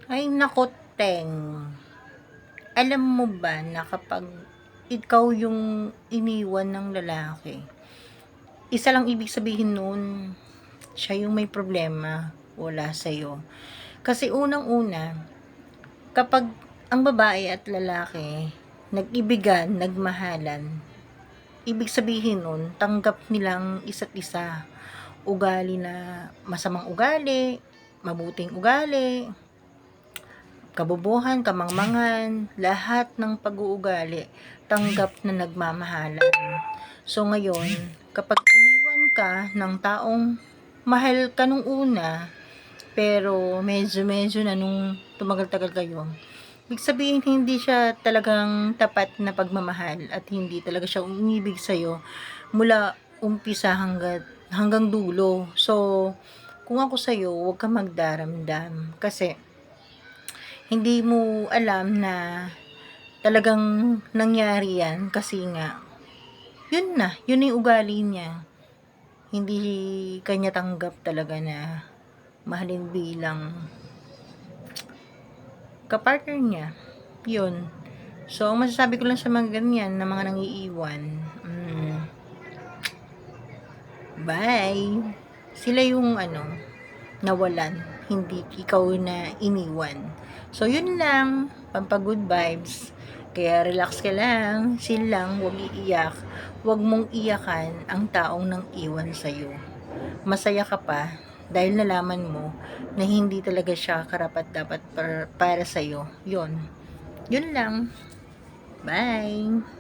Ay naku, Teng. Alam mo ba na kapag ikaw yung iniwan ng lalaki, isa lang ibig sabihin nun, siya yung may problema, wala sa'yo. Kasi unang-una, kapag ang babae at lalaki nag-ibigan, nagmahalan, ibig sabihin nun, tanggap nilang isa't isa. Ugali na masamang ugali, mabuting ugali, kabobohan, kamangmangan, lahat ng pag-uugali, tanggap na nagmamahalan. So ngayon, kapag iniwan ka ng taong mahal ka nung una, pero medyo na nung tumagal-tagal kayo, ibig sabihin hindi siya talagang tapat na pagmamahal at hindi talaga siya umibig sa'yo mula umpisa hanggang dulo. So, kung ako sa'yo, huwag ka magdaramdam kasi hindi mo alam na talagang nangyari yan kasi nga, yun na yung ugali niya. Hindi kanya tanggap talaga na mahalin bilang kapartner niya. Yun. So, ang masasabi ko lang sa mga ganyan na mga nangiiwan, bye! Sila yung nawalan, hindi ikaw na iniwan. So, yun lang, pampagood vibes. Kaya relax ka lang, chill lang, huwag iiyak. Huwag mong iyakan ang taong nang iwan sa'yo. Masaya ka pa dahil nalaman mo na hindi talaga siya karapat dapat para sa'yo. Yun. Yun lang. Bye!